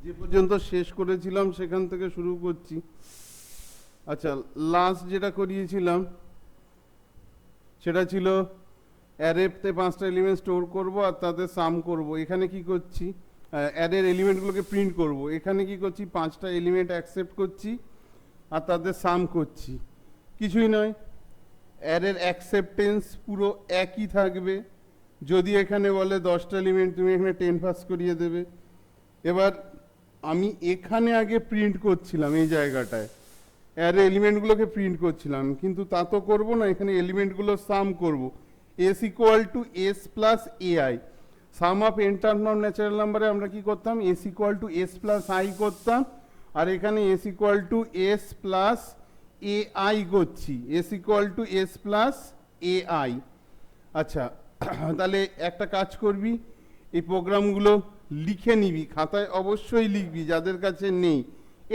যে পর্যন্ত শেষ করেছিলাম সেখান থেকে শুরু করছি। আচ্ছা, লাস্ট যেটা করিয়েছিলাম সেটা ছিল অ্যারেতে 5টা এলিমেন্ট স্টোর করব আর তাদের সাম করব। এখানে কি করছি, অ্যারের এলিমেন্টগুলোকে প্রিন্ট করব। এখানে কি করছি, 5টা এলিমেন্ট অ্যাকসেপ্ট করছি আর তাদের সাম করছি। কিছুই নয়, অ্যারের অ্যাকসেপ্টেন্স পুরো একই থাকবে। যদি এখানে বলে 10টা এলিমেন্ট, তুমি এখানে 10 পাস করিয়ে দেবে। এবার আমি এখানে আগে প্রিন্ট করছিলাম, এই জায়গাটায় অ্যারে এলিমেন্টগুলোকে প্রিন্ট করছিলাম, কিন্তু তা তো করবো না, এখানে এলিমেন্টগুলো সাম করব। S equal to s plus a i, sum of n term of natural নাম্বারে আমরা কি করতাম, s equal to s plus i করতাম, আর এখানে s equal to s plus a i করছি, s equal to s plus a i. আচ্ছা, তাহলে একটা কাজ করবি, এই প্রোগ্রামগুলো লিখে নিবি, খাতায় অবশ্যই লিখবি যাদের কাছে নেই।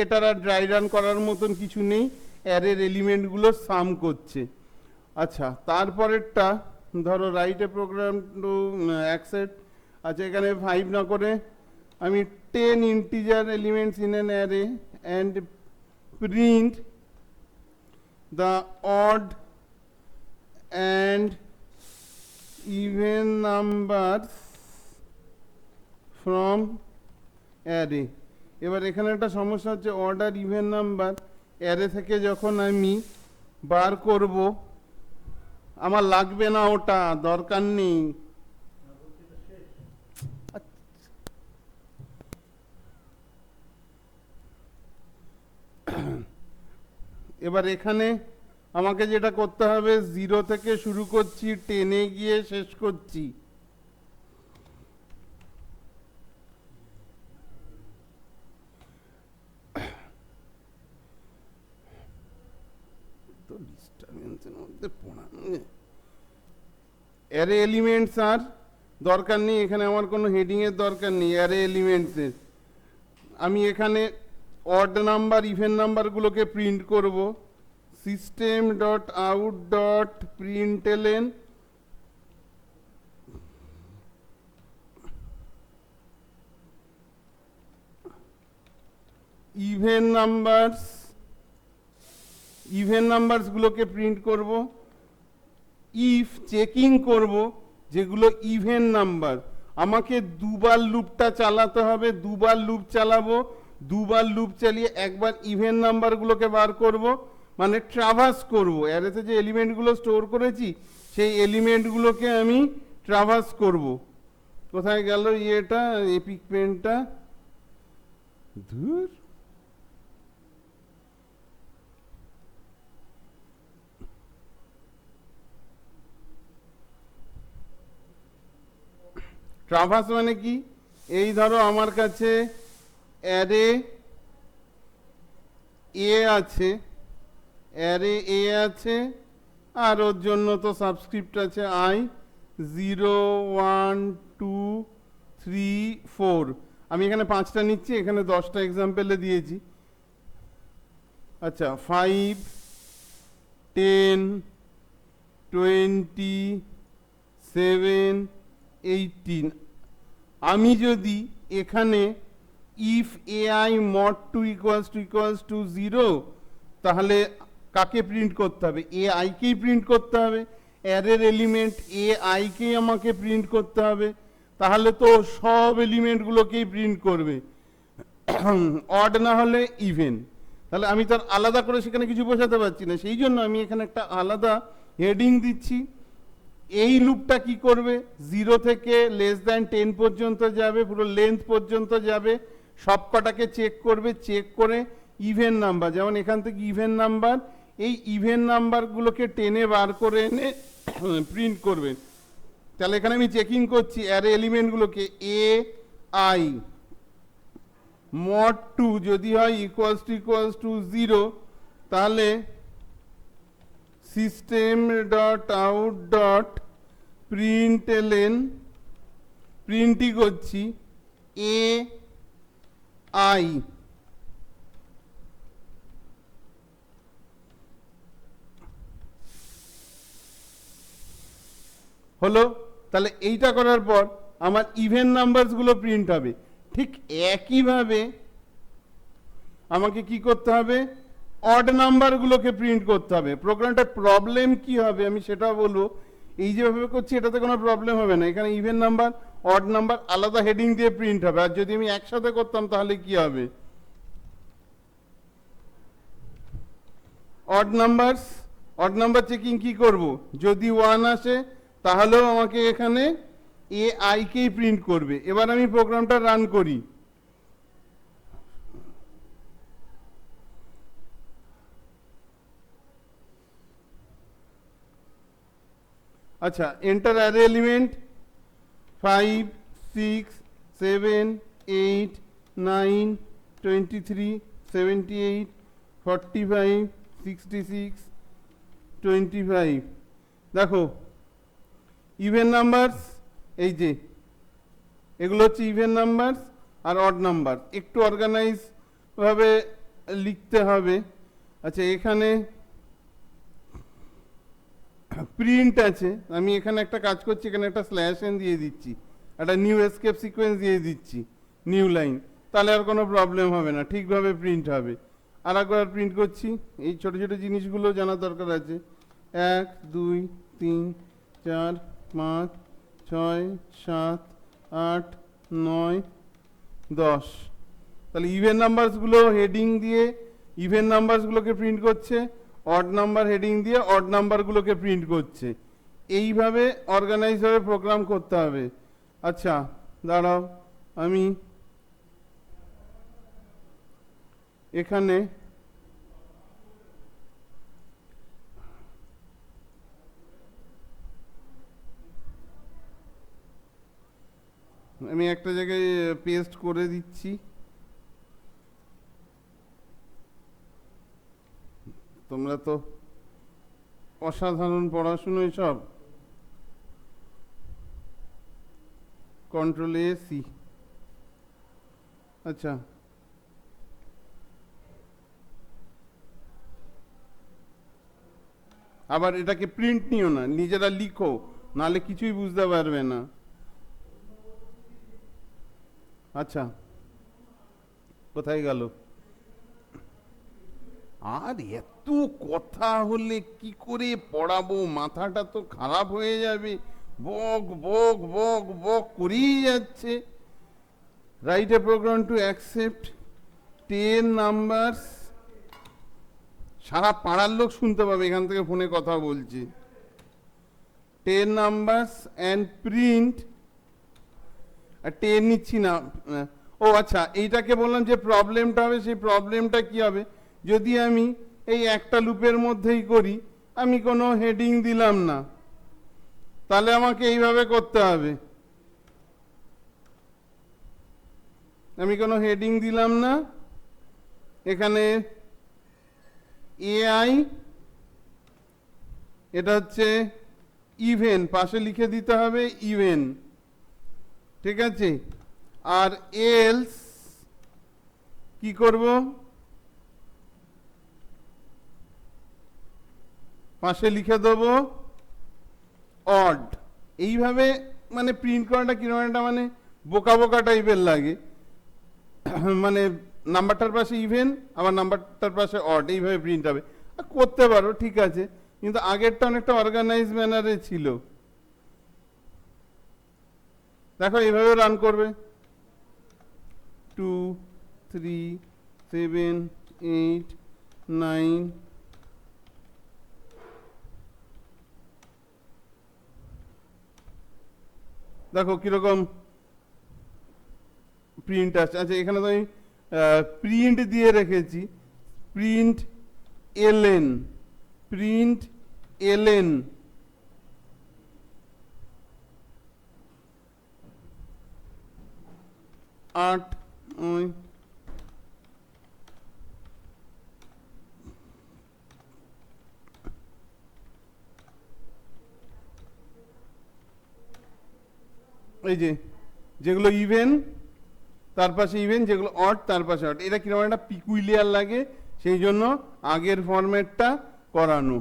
এটার আর ড্রাই রান করার মতন কিছু নেই, অ্যারের এলিমেন্টগুলো সাম করছে। আচ্ছা, তারপরেরটা ধরো write a program to accept. আচ্ছা, এখানে 5 না করে আমি 10 integer elements in an array and print the odd and even numbers from array. এবার এখানে একটা সমস্যা হচ্ছে, অর্ডার ইভেন নাম্বার অ্যারে থেকে যখন আমি বার করব, আমার লাগবে না, ওটা দরকার নেই। এবার এখানে আমাকে যেটা করতে হবে, 0 থেকে শুরু করছি, 10-এ গিয়ে শেষ করছি। অ্যারে এলিমেন্টস আর দরকার নেই, এখানে আমার কোনো হেডিংয়ের দরকার নেই। অ্যারে এলিমেন্টসের আমি এখানে অড নাম্বার ইভেন নাম্বারগুলোকে প্রিন্ট করব। System dot out dot println even নাম্বারসগুলোকে প্রিন্ট করব। ইফ চেকিং করব যেগুলো ইভেন নাম্বার, আমাকে দুবার লুপটা চালাতে হবে, দুবার লুপ চালাবো, দুবার লুপ চালিয়ে একবার ইভেন নাম্বারগুলোকে বার করব, মানে ট্রাভার্স করব। অ্যারেতে যে এলিমেন্টগুলো স্টোর করেছি সেই এলিমেন্টগুলোকে আমি ট্রাভার্স করব। কোথায় গেল ইয়েটা, এপিক পেনটা, ধুর। ট্রাভার্স মানে কি, এই ধরো আমার কাছে অ্যারে এ আছে, অ্যারে এ আছে, আর ওর জন্য তো সাবস্ক্রিপ্ট আছে আই, 0 1 2 3 4। আমি এখানে 5টা নিচ্ছি, এখানে 10টা এক্সাম্পলে দিয়েছি। আচ্ছা, 5 10 20 7 18। আমি যদি এখানে if AI mod 2 equals to 0, তাহলে কাকে প্রিন্ট করতে হবে, এ আইকেই প্রিন্ট করতে হবে। অ্যারের এলিমেন্ট এ আইকেই আমাকে প্রিন্ট করতে হবে, তাহলে তো সব এলিমেন্টগুলোকেই প্রিন্ট করবে, অড না হলে ইভেন। তাহলে আমি তার আলাদা করে সেখানে কিছু বোঝাতে পারছি না, সেই জন্য আমি এখানে একটা আলাদা হেডিং দিচ্ছি। এই লুপটা কি করবে, 0 থেকে <10 পর্যন্ত যাবে, পুরো লেন্থ পর্যন্ত যাবে, সব কটাকে চেক করবে, চেক করে ইভেন নাম্বার, যেমন এখান থেকে ইভেন নাম্বার, এই ইভেন নাম্বারগুলোকে টেনে বার করে এনে প্রিন্ট করবে। তাহলে এখানে আমি চেকিং করছি অ্যারে এলিমেন্টগুলোকে, এ আই মড 2 যদি হয় ইকুয়ালস টু 0, তাহলে system dot out dot println, প্রিন্টই করছি এ আই। হলো, তাহলে এইটা করার পর আমার ইভেন নাম্বারসগুলো প্রিন্ট হবে। ঠিক একইভাবে আমাকে কি করতে হবে, অড নাম্বারগুলোকে প্রিন্ট করতে হবে। প্রোগ্রামটার প্রবলেম কি হবে আমি সেটা বলবো। এই যেভাবে করছি এটাতে কোনো প্রবলেম হবে না, এখানে ইভেন নাম্বার অড নাম্বার আলাদা হেডিং দিয়ে প্রিন্ট হবে। আর যদি আমি একসাথে করতাম তাহলে কি হবে, অড নাম্বার চেকিং কি করব, যদি 1 আসে তাহলেও আমাকে এখানে এ আই কেই প্রিন্ট করবে। এবার আমি প্রোগ্রামটা রান করি। আচ্ছা, এন্টার অ্যারে এলিমেন্ট 5 6 7 8 9 23 78 45 66 25। দেখো ইভেন নাম্বারস, এই যে এগুলো হচ্ছে ইভেন নাম্বারস আর অড নাম্বার, একটু অর্গানাইজ ভাবে লিখতে হবে। আচ্ছা, এখানে প্রিন্ট আছে, আমি এখানে একটা কাজ করছি, এখানে একটা স্ল্যাশ এন দিয়ে দিচ্ছি, একটা নিউ এসকেপ সিকোয়েন্স দিয়ে দিচ্ছি, নিউ লাইন, তাহলে আর কোনো প্রবলেম হবে না, ঠিকভাবে প্রিন্ট হবে। আর একবার প্রিন্ট করছি, এই ছোটো ছোটো জিনিসগুলো জানার দরকার আছে। 1 2 3 4 5 6 7 8 9 10। তাহলে ইভেন নাম্বারসগুলো হেডিং দিয়ে ইভেন নাম্বারসগুলোকে প্রিন্ট করছে, অড নাম্বার হেডিং দিয়ে অড নাম্বারগুলোকে প্রিন্ট করছে। এইভাবে অর্গানাইজভাবে প্রোগ্রাম করতে হবে। আচ্ছা দাঁড়াও, আমি এখানে একটা জায়গায় পেস্ট করে দিচ্ছি, তোমরা তো অসাধারণ পড়াশুনোই সব। Control A C. আচ্ছা, আবার এটাকে প্রিন্ট নিও না, নিজেরা লিখো, নাহলে কিছুই বুঝতে পারবে না। আচ্ছা, কোথায় গেল? আর এত কথা হলে কি করে পড়াবো, মাথাটা তো খারাপ হয়ে যাবে, বক বক বক বক করেই যাচ্ছে। Write a program to accept 10 numbers, সারা পাড়ার লোক শুনতে পাবে, এখান থেকে ফোনে কথা বলছি। 10 নাম্বারস অ্যান্ড প্রিন্ট, 10 নিচ্ছি না। ও আচ্ছা, এইটাকে বললাম যে প্রবলেমটা হবে, সেই প্রবলেমটা কি হবে, যদি আমি এই একটা লুপের মধ্যেই করি, আমি কোনো হেডিং দিলাম না, তাহলে আমাকে এইভাবে করতে হবে। আমি কোনো হেডিং দিলাম না, এখানে এআই, এটা হচ্ছে ইভেন, পাশে লিখে দিতে হবে ইভেন, ঠিক আছে। আর এলস কি করব, পাশে লিখে দেবো অড। এইভাবে মানে প্রিন্ট করাটা কিরকম একটা মানে বোকা বোকা টাইপের লাগে, মানে নাম্বারটার পাশে ইভেন আবার নাম্বারটার পাশে অড, এইভাবে প্রিন্ট হবে। করতে পারো, ঠিক আছে, কিন্তু আগেরটা অনেকটা অর্গানাইজ ম্যানারে ছিল। দেখো এইভাবে রান করবে, 2 3 7 8 9, দেখো কিরকম প্রিন্ট আছে। আচ্ছা, এখানে তো আমি প্রিন্ট দিয়ে রেখেছি, প্রিন্ট এলএন, প্রিন্ট এলএন, আট এই যে যেগুলো ইভেন তার পাশে ইভেন, যেগুলো অড তার পাশে অড, এটা কিরকম একটা পিকুইলিয়ার লাগে, সেই জন্য আগের ফরম্যাটটা করানো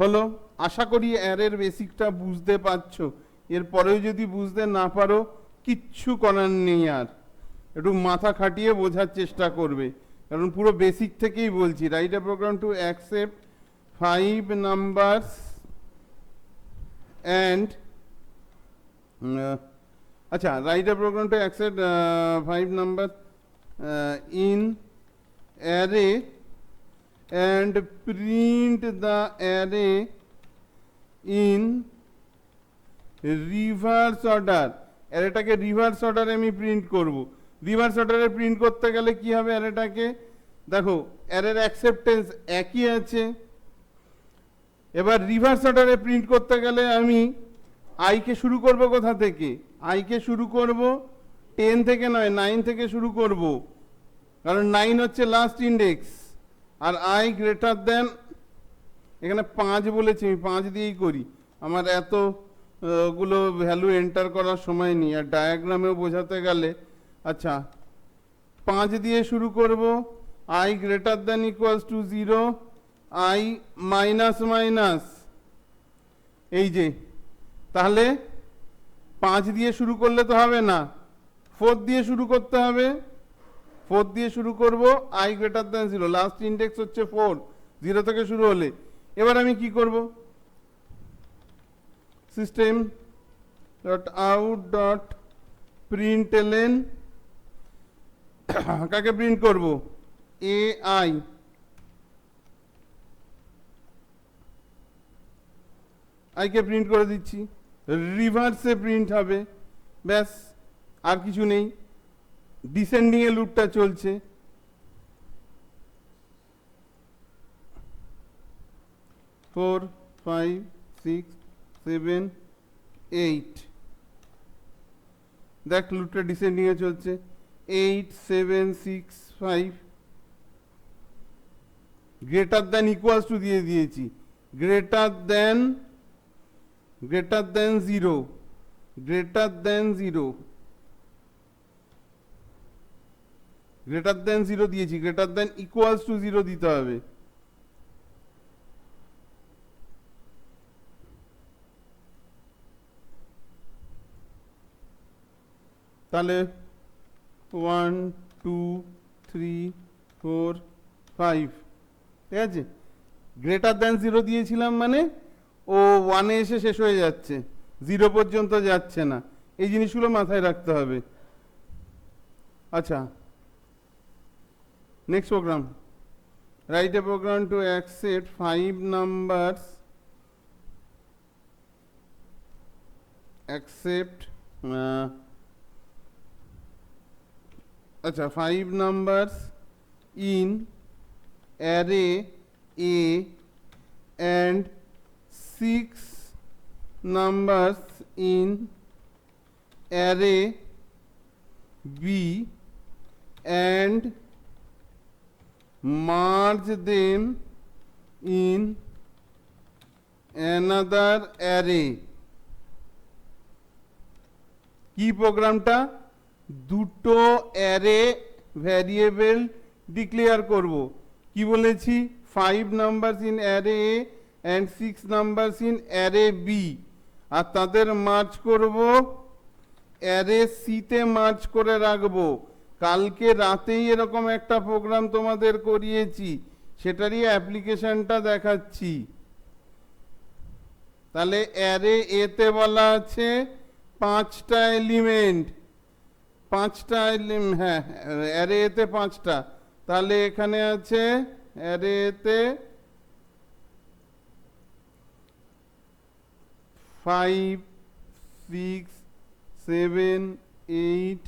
হলো। আশা করি অ্যারের বেসিকটা বুঝতে পারছো। এরপরেও যদি বুঝতে না পারো, কিচ্ছু করার নেই আর, একটু মাথা খাটিয়ে বোঝার চেষ্টা করবে, কারণ পুরো বেসিক থেকেই বলছি। Write a program to accept 5 numbers and আচ্ছা, write a program to accept 5 number in array and print the array in reverse order। অ্যারেটাকে রিভার্স অর্ডারে আমি প্রিন্ট করব। রিভার্স অর্ডারে প্রিন্ট করতে গেলে কি হবে অ্যারেটাকে, দেখো অ্যারের অ্যাকসেপ্টেন্স একই আছে। এবার রিভার্স অর্ডারে প্রিন্ট করতে গেলে আমি আইকে শুরু করব কোথা থেকে, আইকে শুরু করব 10 থেকে নয় 9 থেকে শুরু করব, কারণ 9 হচ্ছে লাস্ট ইন্ডেক্স। আর আই গ্রেটার দেন, এখানে 5 বলেছি, আমি 5 দিয়েই করি, আমার এত গুলো ভ্যালু এন্টার করার সময় নেই। আর ডায়াগ্রামেও বোঝাতে গেলে আচ্ছা 5 দিয়ে শুরু করব, I greater then equals to 0, I minus minus, এই যে, তাহলে 5 দিয়ে শুরু করলে তো হবে না, 4 দিয়ে শুরু করতে হবে। 4 দিয়ে শুরু করব, I greater then 0, last index হচ্ছে 4, 0 থেকে শুরু হলে। এবার আমি কি করব, সিস্টেম ডট আউট ডট প্রিন্টএলএন, কাকে প্রিন্ট করব, এ আই, আইকে প্রিন্ট করে দিচ্ছি, রিভার্সে প্রিন্ট হবে, ব্যাস আর কিছু নেই। ডিসেন্ডিং এ লুপটা চলছে, 4 5 6 7 8, দেখ লুপটা ডিসেন্ডিং এ চলছে, 8 7 6 5, গ্রেটার দেন ইকুয়ালস টু দিয়ে দিয়েছি, greater than 0, greater than 0, greater than 0 দিয়েছি, গ্রেটার দেন ইকুয়ালস টু 0 দিতে হবে। তাহলে 1 2 3 4 5, ঠিক আছে। গ্রেটার দেন 0 দিয়েছিলাম মানে ও 1-এ এসে শেষ হয়ে যাচ্ছে, 0 পর্যন্ত যাচ্ছে না, এই জিনিসগুলো মাথায় রাখতে হবে। আচ্ছা, next program, write a program to accept 5 numbers, accept 5 numbers in array A and 6 numbers in array B and merge them in another array। কি প্রোগ্রামটা, দুটো অ্যারে ভ্যারিয়েবল ডিক্লেয়ার করব। কি বলেছি, 5 numbers in array a and 6 numbers in array b, আর তাদের merge করব array সিতে মার্জ করে রাখবো। কালকে রাতেই এরকম একটা প্রোগ্রাম তোমাদের করিয়েছি, সেটারই অ্যাপ্লিকেশনটা দেখাচ্ছি। তাহলে অ্যারে এতে বলা আছে 5টা এলিমেন্ট, 5টা হ্যাঁ অ্যারে এতে 5টা, তাহলে এখানে আছে অ্যারে এতে 5 6 7 8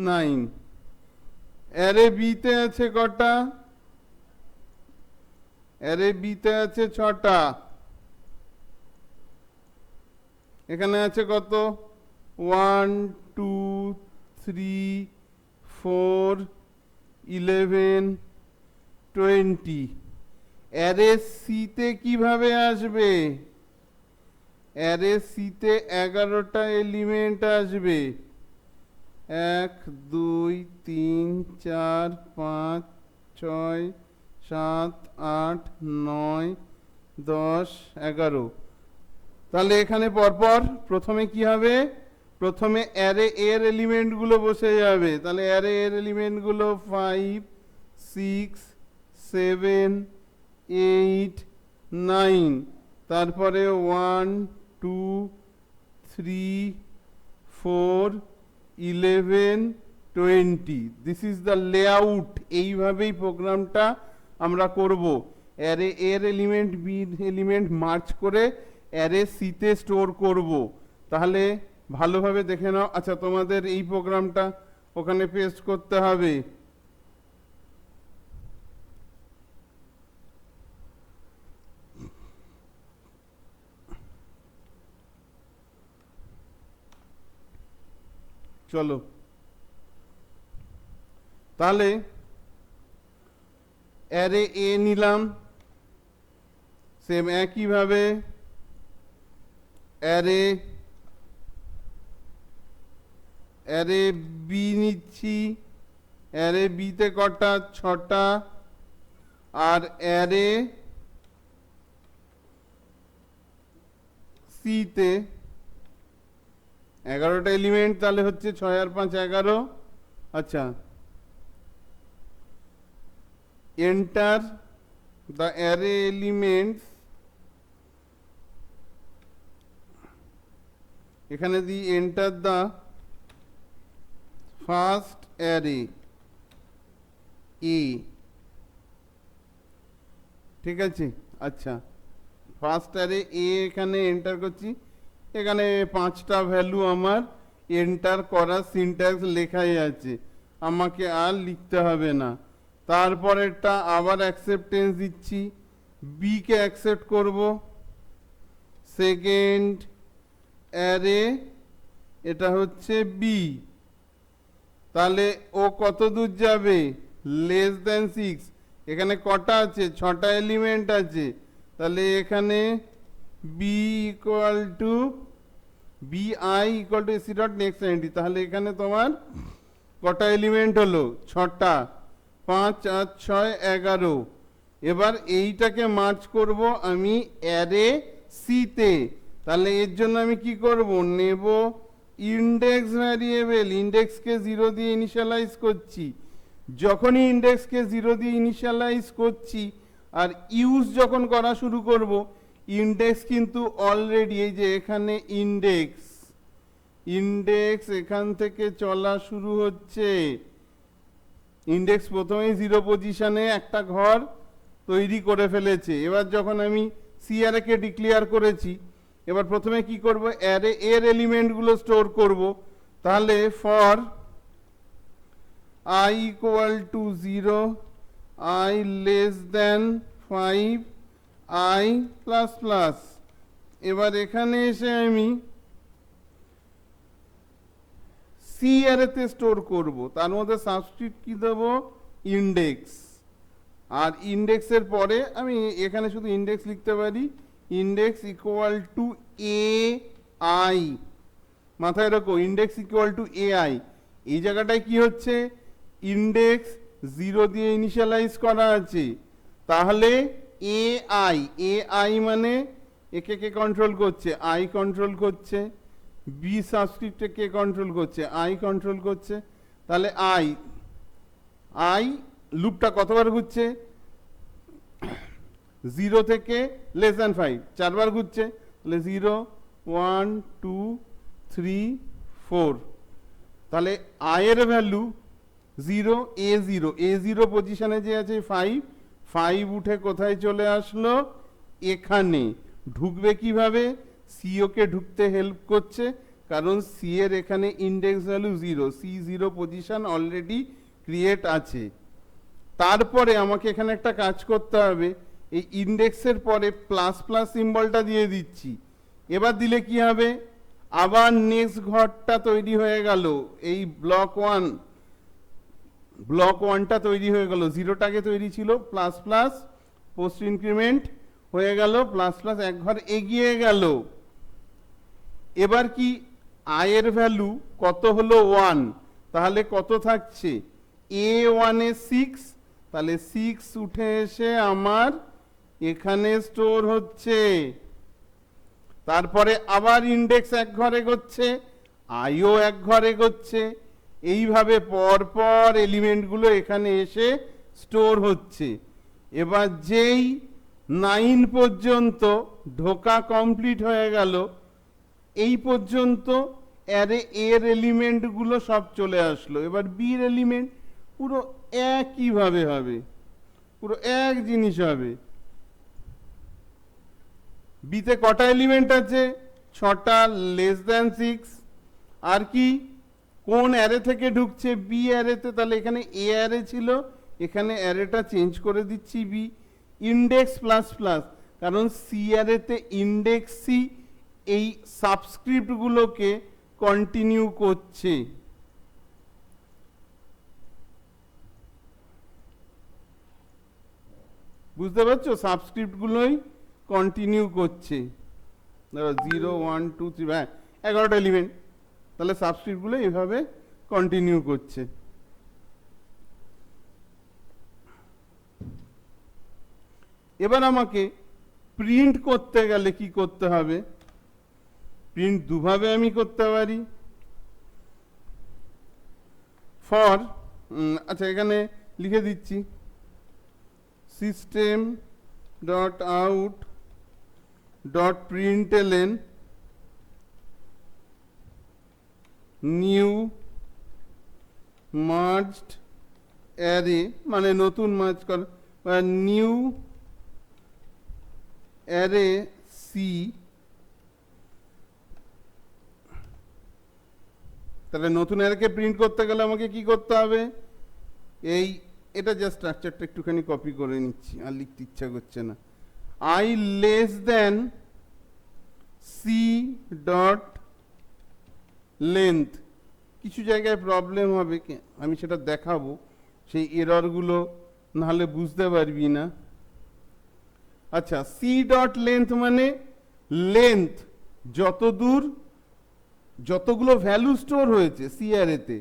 9। অ্যারে বিতে আছে কটা, অ্যারে বিতে আছে 6টা, এখানে আছে কত, 1 2 3 4 11 20। অ্যারে সিতে কিভাবে আসবে, অ্যারে সিতে 11টা এলিমেন্ট আসবে, 1 2 3 4 5 6 7 8 9 10 11। তাহলে এখানে পরপর প্রথমে কি হবে, প্রথমে অ্যারে এর এলিমেন্টগুলো বসে যাবে, তাহলে অ্যারে এর এলিমেন্টগুলো 5 6 7 8 9, তারপরে 1 2 3 4 11 20। This is the layout. এইভাবেই প্রোগ্রামটা আমরা করব। অ্যারে এর এলিমেন্ট বি এলিমেন্ট মার্চ করে অ্যারে সিতে স্টোর করব। তাহলে ভালোভাবে দেখে নাও। আচ্ছা, তোমাদের এই প্রোগ্রামটা ওখানে পেস্ট করতে হবে। চলো, তাহলে অ্যারে এ নিলাম, সেম একইভাবে অ্যারে বি নিচ্ছি। অ্যারে বিতে কটা? 6টা। আর অ্যারে সিতে 11টা এলিমেন্ট, তাহলে হচ্ছে 6 আর 5 11। আচ্ছা, এন্টার দ্য অ্যারে এলিমেন্টস, এখানে দিই enter the first array A. ঠিক আছে, আচ্ছা, ফার্স্ট অ্যারে এ এখানে এন্টার করছি। এখানে 5টা ভ্যালু আমার এন্টার করার সিনট্যাক্স লেখাই আছে, আমাকে আর লিখতে হবে না। তারপরেরটা আবার অ্যাকসেপ্টেন্স দিচ্ছি, বি কে অ্যাকসেপ্ট করব। সেকেন্ড অ্যারে, এটা হচ্ছে বি, তাহলে ও কত দূর যাবে? Less than 6। এখানে কটা আছে? 6টা এলিমেন্ট আছে, তাহলে এখানে B equal to B I equal to SC dot next entry. তাহলে এখানে তোমার কটা এলিমেন্ট হলো? 6টা। 5 আর 6 11। এবার এইটাকে মার্চ করব আমি অ্যারে সিতে। তাহলে এর জন্য আমি কি করব? নেব ইন্ডেক্স ভ্যারিয়েবল, ইন্ডেক্সকে 0 দিয়ে ইনিশিয়ালাইজ করছি। যখনই ইন্ডেক্সকে 0 দিয়ে ইনিশিয়ালাইজ করছি আর ইউজ যখন করা শুরু করব, ইন্ডেক্স কিন্তু অলরেডি এই যে এখানে ইন্ডেক্স এখান থেকে চলা শুরু হচ্ছে। ইন্ডেক্স প্রথমেই 0 পজিশনে একটা ঘর তৈরি করে ফেলেছে। এবার যখন আমি সিআরএ কে ডিক্লেয়ার করেছি, এবার প্রথমে কি করব? অ্যারে এর এলিমেন্টগুলো স্টোর করব। তাহলে for I equal to 0, I less than 5, I plus plus. এবার এখানে এসে আমি সি অ্যারেতে স্টোর করব। তার মধ্যে সাবস্ক্রিপ্ট কি দেব? ইন্ডেক্স। আর ইন্ডেক্সের পরে আমি এখানে শুধু ইন্ডেক্স লিখতে পারি, index equal to A I. মাথায় রাখো, index equal to A I. এই জায়গাটায় কি হচ্ছে? ইন্ডেক্স 0 দিয়ে ইনিশিয়ালাইজ করা আছে, তাহলে এ আই মানে একে কে কন্ট্রোল করছে? আই কন্ট্রোল করছে। বি সাবস্ক্রিপ্টে কে কন্ট্রোল করছে? আই কন্ট্রোল করছে। তাহলে আই লুপটা কতবার ঘুরছে? 0 থেকে লেস দ্যান 5 4বার ঘুরছে। তাহলে 0 1 2 3 4। তাহলে আয়ের ভ্যালু 0, A0 পজিশনে যে আছে 5 উঠে কোথায় চলে আসলো? এখানে। ঢুকবে কিভাবে? সিও কে ঢুকতে হেল্প করছে, কারণ সি এর এখানে index value 0, C0 position already create আছে। তারপরে আমাকে এখানে একটা কাজ করতে হবে, এই ইন্ডেক্সের পরে প্লাস প্লাস সিম্বলটা দিয়ে দিচ্ছি। এবার দিলে কি হবে? আবার নেক্সট ঘরটা তৈরি হয়ে গেল। এই ব্লক 1টা তৈরি হয়ে গেল। 0টাকে তৈরি ছিল, প্লাস প্লাস পোস্ট ইনক্রিমেন্ট হয়ে গেল, প্লাস প্লাস এক ঘর এগিয়ে গেল। এবার কি আয়ের ভ্যালু কত হলো? 1। তাহলে কত থাকছে? A1 এ 6, তাহলে 6 উঠে এসে আমার এখানে স্টোর হচ্ছে। তারপরে আবার ইন্ডেক্স এক ঘরে এগোচ্ছে, আইও এক ঘর এগোচ্ছে, এইভাবে পরপর এলিমেন্টগুলো এখানে এসে স্টোর হচ্ছে। এবার যেই 9 পর্যন্ত ঢোকা কমপ্লিট হয়ে গেল, এই পর্যন্ত অ্যারে এর এলিমেন্টগুলো সব চলে আসলো। এবার বির এলিমেন্ট পুরো একইভাবে হবে, পুরো এক জিনিস হবে। বিতে কটা এলিমেন্ট আছে? 6টা, লেস দ্যান 6। আর কি, কোন অ্যারে থেকে ঢুকছে? বি অ্যারেতে। তাহলে এখানে এ অ্যারে ছিল, এখানে অ্যারেটা চেঞ্জ করে দিচ্ছি বি। ইন্ডেক্স প্লাস প্লাস, কারণ সি অ্যারেতে ইন্ডেক্স সি এই সাবস্ক্রিপ্টগুলোকে কন্টিনিউ করছে। বুঝতে পারছো? সাবস্ক্রিপ্টগুলোই কন্টিনিউ করছে। ধরো 0 1 2 3, হ্যাঁ 11টা এলিমেন্ট, তাহলে সাবস্ক্রিপ্টগুলো এইভাবে কন্টিনিউ করছে। এবার আমাকে প্রিন্ট করতে গেলে কি করতে হবে? প্রিন্ট দুভাবে আমি করতে পারি। ফর, আচ্ছা এখানে লিখে দিচ্ছি, system dot out dot প্রিন্টএলএন new merged array, মানে নতুন মার্জ করা, বা নিউ অ্যারে সি। তাহলে নতুন অ্যারেকে প্রিন্ট করতে গেলে আমাকে কি করতে হবে? এটা জাস্ট স্ট্রাকচারটা একটুখানি কপি করে নিচ্ছি, আর লিখতে ইচ্ছা করছে না। I less than C dot length. কিছু জায়গায় প্রবলেম হবে, আমি সেটা দেখাবো, সেই এররগুলো নাহলে বুঝতে পারবি না। আচ্ছা, সি ডট লেন্থ মানে লেন্থ যত দূর, যতগুলো ভ্যালু স্টোর হয়েছে সি অ্যারেতে,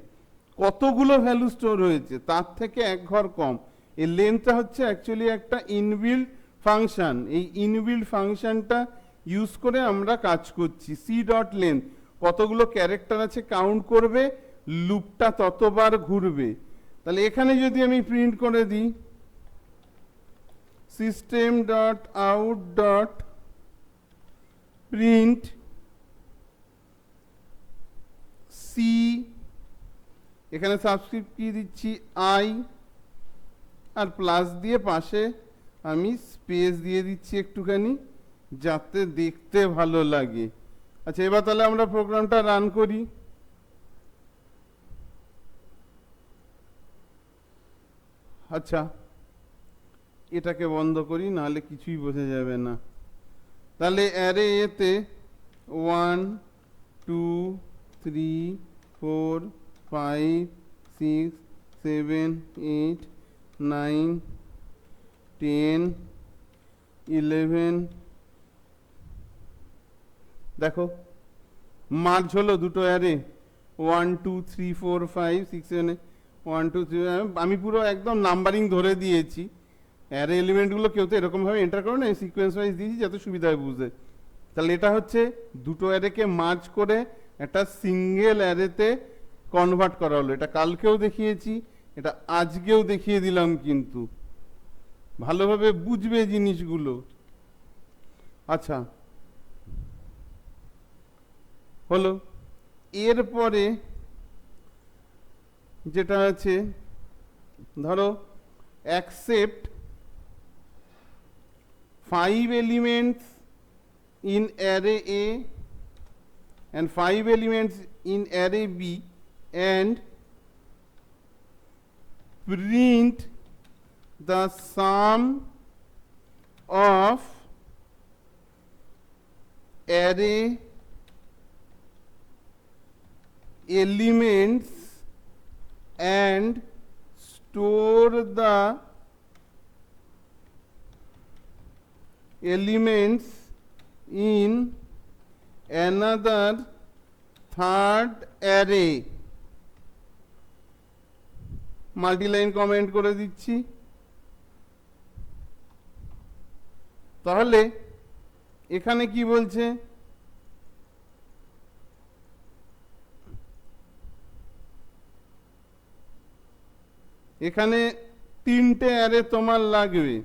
কতগুলো ভ্যালু স্টোর হয়েছে তার থেকে এক ঘর কম। এই লেন্থটা হচ্ছে অ্যাকচুয়ালি একটা ইনবিল্ড ফাংশন। এই ইনবিল্ড ফাংশনটা ইউজ করে আমরা কাজ করছি। সি ডট লেন্থ, কতগুলো ক্যারেক্টার আছে কাউন্ট করবে, লুপটা ততবার ঘুরবে। তাহলে এখানে যদি আমি প্রিন্ট করে দিই system dot out dot print C, এখানে সাবস্ক্রিপ্ট কি দিচ্ছি? আই, আর প্লাস দিয়ে পাশে আমি স্পেস দিয়ে দিচ্ছি একটুখানি, যাতে দেখতে ভালো লাগে। আচ্ছা, এবার তাহলে আমরা প্রোগ্রামটা রান করি। আচ্ছা, এটাকে বন্ধ করি, নাহলে কিছুই বোঝা যাবে না। তাহলে অ্যারে এতে 1 2 3 4 5 6 7 8 9 10 11, দেখো মার্জ হলো দুটো অ্যারে, 1 2 3 4 5 6 7 1 2 3। আমি পুরো একদম নাম্বারিং ধরে দিয়েছি। অ্যারে এলিমেন্টগুলো কেউ তো এরকমভাবে এন্টার করো না, সিকোয়েন্স ওয়াইজ দিয়েছি যাতে সুবিধা হয় বুঝতে। তাহলে এটা হচ্ছে দুটো অ্যারেকে মার্জ করে একটা সিঙ্গেল অ্যারেতে কনভার্ট করা হলো। এটা কালকেও দেখিয়েছি, এটা আজকেও দেখিয়ে দিলাম, কিন্তু ভালোভাবে বুঝবে জিনিসগুলো। আচ্ছা, হলো। এরপরে যেটা আছে, ধরো accept 5 elements in array A and 5 elements in array B and print the sum of array elements and store the elements in another third array। Multiline comment করে দিচ্ছি। তাহলে এখানে কি বলছে? এখানে 3টে অ্যারে তোমার লাগবে,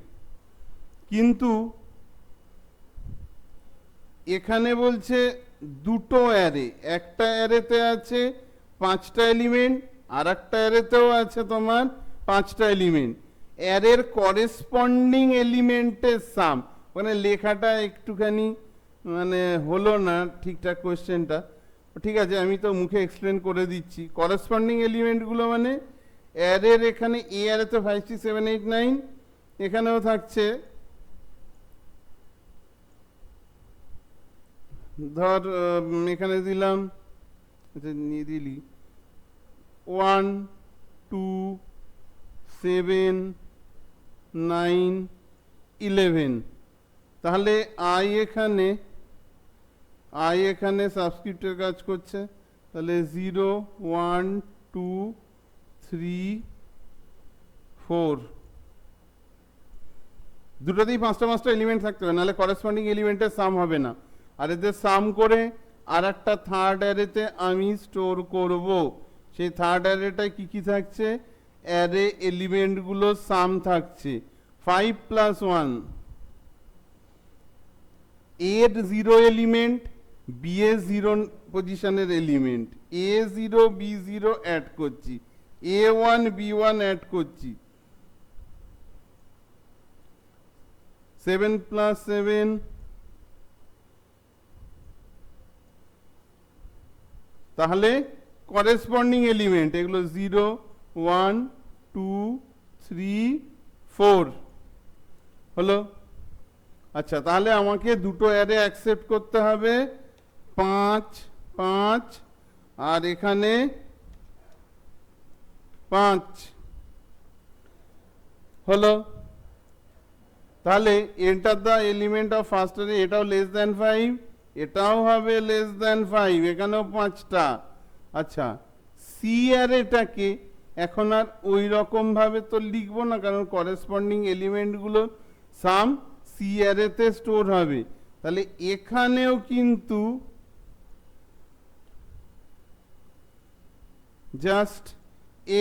কিন্তু এখানে বলছে দুটো অ্যারে, একটা অ্যারেতে আছে 5টা এলিমেন্ট, আর একটা অ্যারেতেও আছে তোমার 5টা এলিমেন্ট। অ্যারের করেসপন্ডিং এলিমেন্টের সাম, মানে লেখাটা একটুখানি মানে হলো না ঠিকঠাক কোয়েশ্চেনটা। ঠিক আছে, আমি তো মুখে এক্সপ্লেন করে দিচ্ছি। করেসপন্ডিং এলিমেন্টগুলো মানে অ্যারের এখানে এ অ্যারেতে 5 6 7 8 9, এখানেও থাকছে ধর এখানে দিলাম, আচ্ছা নিয়ে দিলি 1 2 7 9 11, তাহলে আই এখানে সাবস্ক্রিপ্টের কাজ করছে, তাহলে 0 1 2 3 4, দুটোতেই 5টা এলিমেন্ট থাকতে হবে, নাহলে করেসপন্ডিং এলিমেন্টের সাম হবে না। আর এদের সাম করে আর একটা থার্ড অ্যারেতে আমি স্টোর করব। সেই থার্ড অ্যারেটায় কি কি থাকছে, অ্যারে এলিমেন্টগুলো সাম থাকছে 5 + 1, এর 0 এলিমেন্ট, বি এর 0 পজিশনের এলিমেন্ট, A0 B0 অ্যাড করছি, A1 B1 অ্যাড করছি, 7 + 7, তাহলে করেসপন্ডিং এলিমেন্ট এগুলো 0 1 2 3 4 হলো। আচ্ছা, তাহলে আমাকে দুটো অ্যারে অ্যাকসেপ্ট করতে হবে, 5 5, আর এখানে 5 হলো। তাহলে enter the element of first array, এটাও লেস দ্যান 5, এটাও হবে লেস দ্যান 5, এখানেও 5টা। আচ্ছা, সি অ্যারেটাকে এখন আর ওই রকম ভাবে তো লিখবো না, কারণ করেসপন্ডিং এলিমেন্টগুলো সাম সি অ্যারেতে স্টোর হবে। তাহলে এখানেও কিন্তু জাস্ট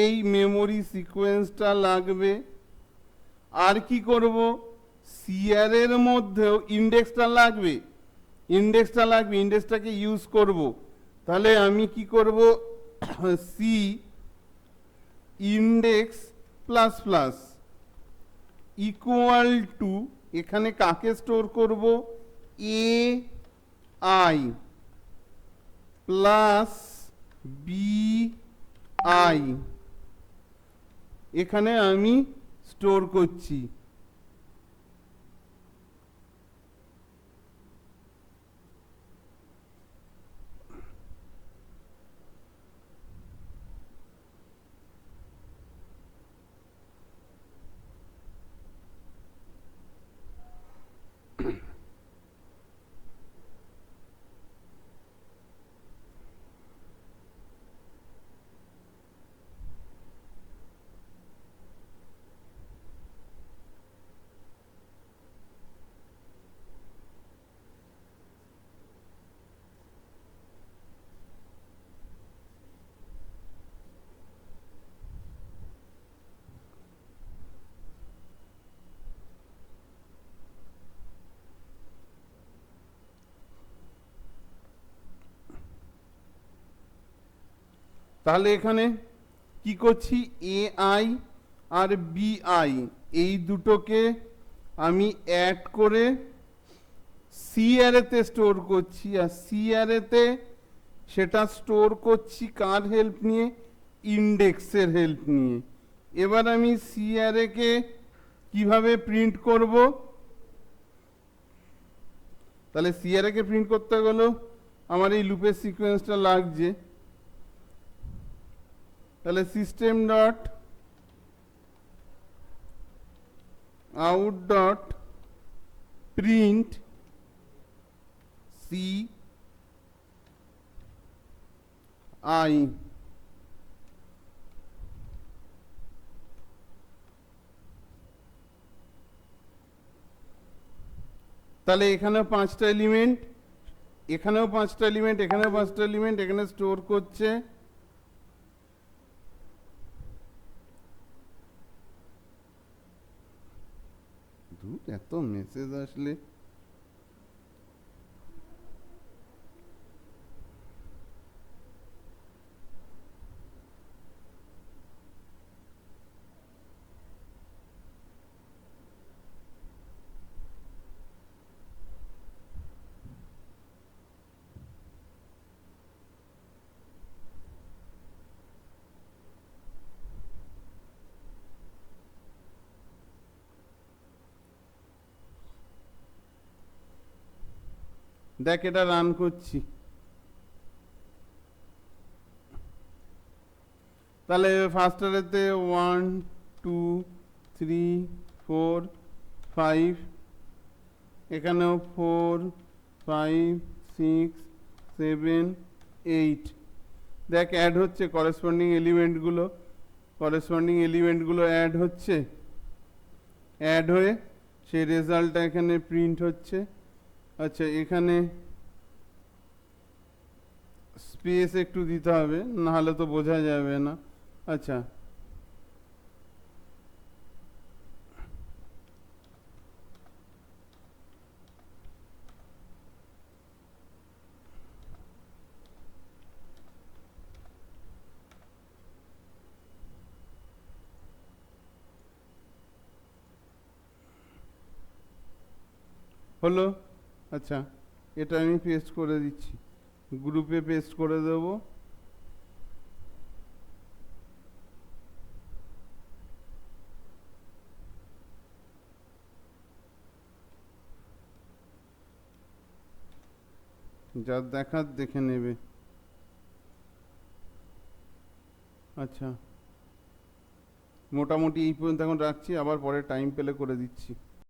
এই মেমোরি সিকোয়েন্সটা লাগবে। আর কি করব, সিআর এর মধ্যেও ইন্ডেক্সটা লাগবে, ইন্ডেক্সটাকে ইউজ করব। তাহলে আমি কি করব, C index plus plus equal to, এখানে কাকে স্টোর করব, A I plus B I, এখানে আমি স্টোর করছি। তাহলে এখানে কি করছি, এ আই আর বি আই এই দুটোকে আমি অ্যাড করে সি অ্যারেতে স্টোর করছি, আর সি অ্যারেতে সেটা স্টোর করছি কার হেল্প নিয়ে, ইন্ডেক্সের হেল্প নিয়ে। এবার আমি সি অ্যারেকে কিভাবে প্রিন্ট করব, তাহলে সি অ্যারেকে প্রিন্ট করতে গেলেও আমার এই লুপের সিকোয়েন্সটা লাগছে। তাহলে system dot out dot print C I, তাহলে এখানেও 5টা এলিমেন্ট, এখানেও 5টা এলিমেন্ট, এখানেও 5টা এলিমেন্ট, এখানে স্টোর করছে দূর এত মেসেজ আসলে। দেখ এটা রান করছি, তাহলে ফার্স্টারেতে 1 2 3 4 5, এখানেও 4 5 6 7 8। দেখ অ্যাড হচ্ছে করেসপন্ডিং এলিমেন্টগুলো অ্যাড হচ্ছে, অ্যাড হয়ে সেই রেজাল্টটা এখানে প্রিন্ট হচ্ছে। আচ্ছা এখানে স্পেস একটু দিতে হবে, নাহলে তো বোঝা যাবে না। আচ্ছা হলো। আচ্ছা এটা আমি পেস্ট করে দিচ্ছি, গ্রুপে পেস্ট করে দেবো। যার দেখার দেখে নেবে। আচ্ছা মোটামুটি এই পর্যন্ত এখন রাখছি, আবার পরে টাইম পেলে করে দিচ্ছি।